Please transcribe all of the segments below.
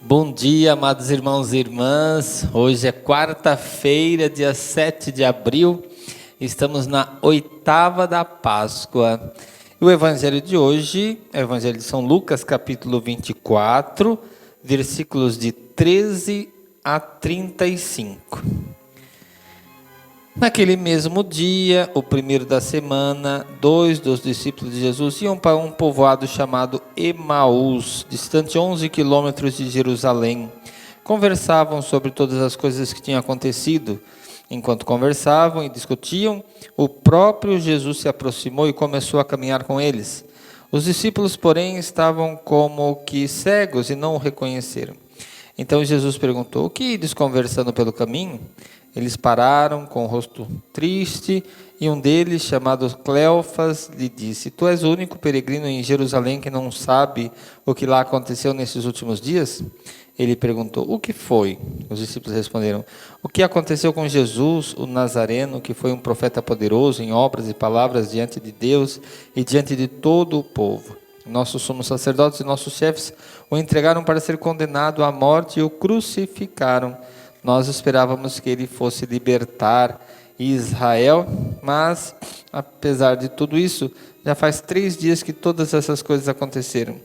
Bom dia, amados irmãos e irmãs. Hoje é quarta-feira, dia 7 de abril. Estamos na oitava da Páscoa. E o evangelho de hoje é o evangelho de São Lucas, capítulo 24, versículos de 13 a 35. Naquele mesmo dia, o primeiro da semana, 2 dos discípulos de Jesus iam para um povoado chamado Emaús, distante 11 quilômetros de Jerusalém. Conversavam sobre todas as coisas que tinham acontecido. Enquanto conversavam e discutiam, o próprio Jesus se aproximou e começou a caminhar com eles. Os discípulos, porém, estavam como que cegos e não o reconheceram. Então Jesus perguntou: o que ides conversando pelo caminho? Eles pararam com o rosto triste, e um deles, chamado Cleofas, lhe disse: tu és o único peregrino em Jerusalém que não sabe o que lá aconteceu nesses últimos dias? Ele perguntou: o que foi? Os discípulos responderam: o que aconteceu com Jesus, o Nazareno, que foi um profeta poderoso em obras e palavras diante de Deus e diante de todo o povo. Nossos sumos sacerdotes e nossos chefes o entregaram para ser condenado à morte e o crucificaram. Nós esperávamos que ele fosse libertar Israel, mas, apesar de tudo isso, já faz 3 dias que todas essas coisas aconteceram.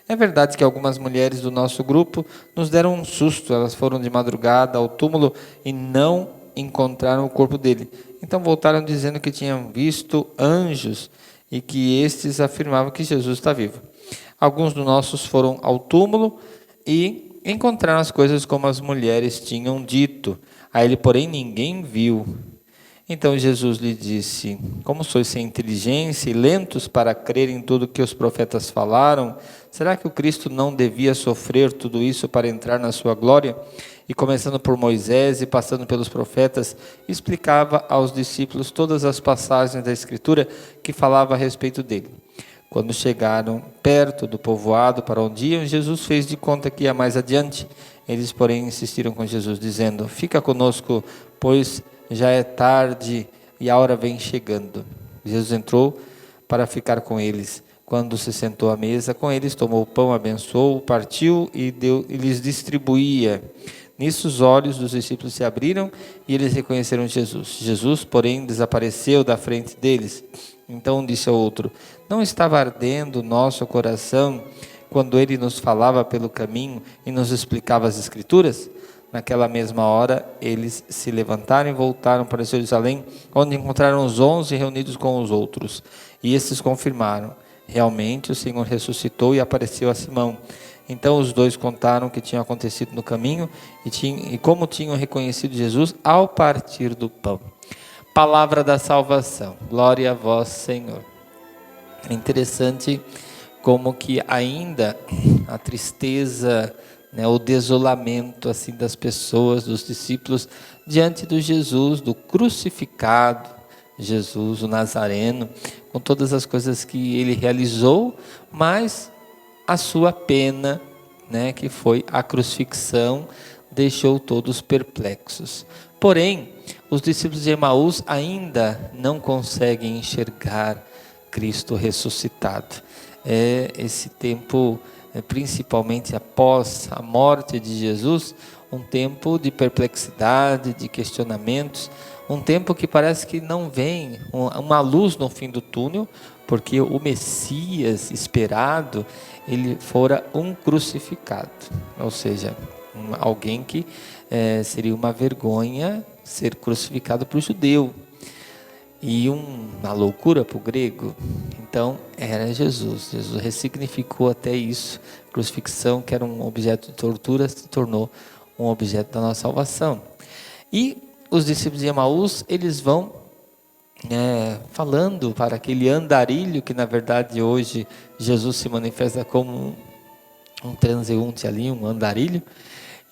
É verdade que algumas mulheres do nosso grupo nos deram um susto. Elas foram de madrugada ao túmulo e não encontraram o corpo dele. Então voltaram dizendo que tinham visto anjos e que estes afirmavam que Jesus está vivo. Alguns dos nossos foram ao túmulo e encontraram as coisas como as mulheres tinham dito. A ele, porém, ninguém viu. Então Jesus lhe disse: como sois sem inteligência e lentos para crer em tudo que os profetas falaram, será que o Cristo não devia sofrer tudo isso para entrar na sua glória? E começando por Moisés e passando pelos profetas, explicava aos discípulos todas as passagens da Escritura que falava a respeito dele. Quando chegaram perto do povoado para onde iam, Jesus fez de conta que ia mais adiante. Eles, porém, insistiram com Jesus, dizendo: fica conosco, pois já é tarde e a hora vem chegando. Jesus entrou para ficar com eles. Quando se sentou à mesa com eles, tomou o pão, abençoou, partiu e lhes distribuía. Nisso os olhos dos discípulos se abriram e eles reconheceram Jesus. Jesus, porém, desapareceu da frente deles. Então disse ao outro: não estava ardendo o nosso coração quando ele nos falava pelo caminho e nos explicava as Escrituras? Naquela mesma hora, eles se levantaram e voltaram para Jerusalém, onde encontraram os 11 reunidos com os outros. E estes confirmaram: realmente o Senhor ressuscitou e apareceu a Simão. Então os dois contaram o que tinha acontecido no caminho e como tinham reconhecido Jesus ao partir do pão. Palavra da salvação. Glória a vós, Senhor. É interessante como que ainda a tristeza, o desolamento assim das pessoas, dos discípulos, diante do Jesus, do crucificado Jesus, o Nazareno, com todas as coisas que ele realizou, mas a sua pena, que foi a crucifixão, deixou todos perplexos. Porém, os discípulos de Emaús ainda não conseguem enxergar Cristo ressuscitado. Esse tempo, principalmente após a morte de Jesus, um tempo de perplexidade, de questionamentos, um tempo que parece que não vem uma luz no fim do túnel, porque o Messias esperado, ele fora um crucificado, ou seja, alguém que seria uma vergonha ser crucificado para o judeu e uma loucura para o grego. Então era Jesus ressignificou até isso. Crucifixão, que era um objeto de tortura, se tornou um objeto da nossa salvação. E os discípulos de Emaús, eles vão falando para aquele andarilho, que na verdade hoje Jesus se manifesta como um transeunte ali, um andarilho,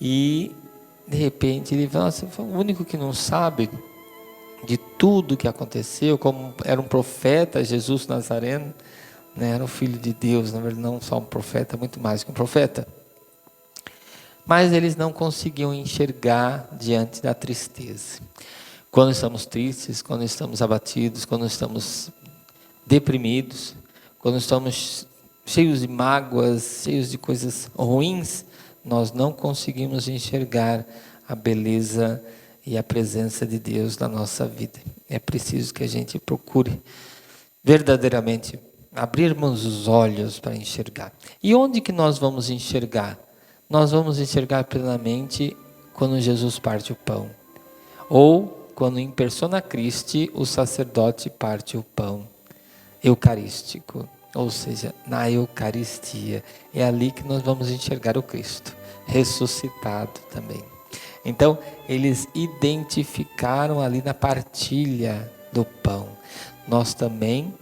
e de repente ele fala: nossa, foi o único que não sabe de tudo que aconteceu, como era um profeta, Jesus Nazareno, era o Filho de Deus, na verdade não só um profeta, muito mais que um profeta. Mas eles não conseguiam enxergar diante da tristeza. Quando estamos tristes, quando estamos abatidos, quando estamos deprimidos, quando estamos cheios de mágoas, cheios de coisas ruins, nós não conseguimos enxergar a beleza e a presença de Deus na nossa vida. É preciso que a gente procure verdadeiramente abrirmos os olhos para enxergar. E onde que nós vamos enxergar? Nós vamos enxergar plenamente quando Jesus parte o pão, ou quando em persona Christi o sacerdote parte o pão eucarístico, ou seja, na Eucaristia. É ali que nós vamos enxergar o Cristo ressuscitado também. Então, eles identificaram ali na partilha do pão. Nós também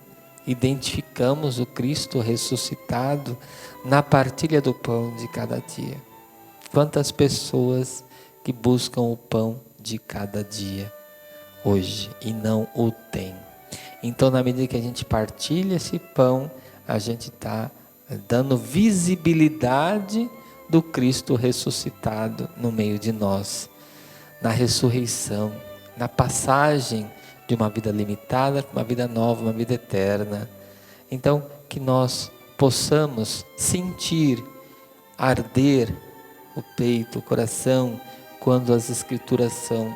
identificamos o Cristo ressuscitado na partilha do pão de cada dia. Quantas pessoas que buscam o pão de cada dia hoje e não o têm. Então, na medida que a gente partilha esse pão, a gente está dando visibilidade do Cristo ressuscitado no meio de nós, na ressurreição, na passagem de uma vida limitada para uma vida nova, uma vida eterna. Então, que nós possamos sentir, arder o peito, o coração, quando as Escrituras são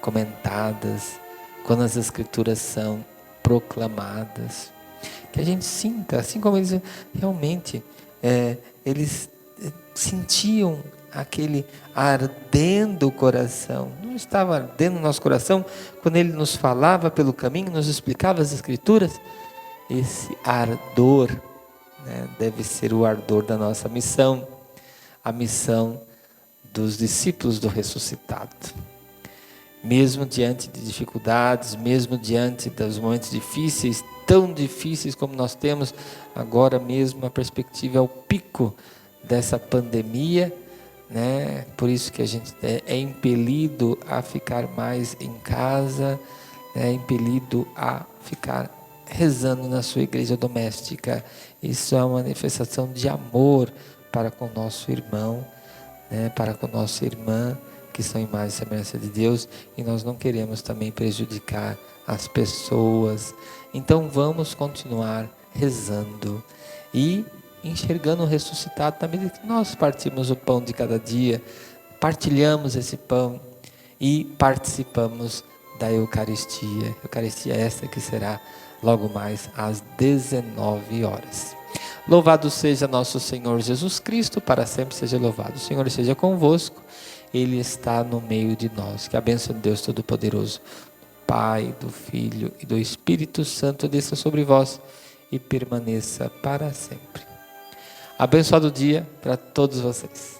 comentadas, quando as Escrituras são proclamadas. Que a gente sinta, assim como eles realmente, eles sentiam aquele ardendo o coração. Não estava ardendo o nosso coração quando ele nos falava pelo caminho, nos explicava as Escrituras? Esse ardor, né, deve ser o ardor da nossa missão, a missão dos discípulos do ressuscitado. Mesmo diante de dificuldades, mesmo diante dos momentos difíceis, tão difíceis como nós temos agora mesmo, a perspectiva é o pico dessa pandemia, né? Por isso que a gente é impelido a ficar mais em casa, é impelido a ficar rezando na sua igreja doméstica. Isso é uma manifestação de amor para com o nosso irmão, né? Para com nossa irmã, que são imagem e semelhança de Deus, e nós não queremos também prejudicar as pessoas. Então vamos continuar rezando e enxergando o ressuscitado na medida que nós partimos o pão de cada dia, partilhamos esse pão e participamos da Eucaristia. Eucaristia essa que será logo mais às 19 horas. Louvado seja nosso Senhor Jesus Cristo, para sempre seja louvado. O Senhor esteja convosco, Ele está no meio de nós. Que a bênção de Deus Todo-Poderoso, Pai, do Filho e do Espírito Santo desça sobre vós e permaneça para sempre. Abençoado dia para todos vocês.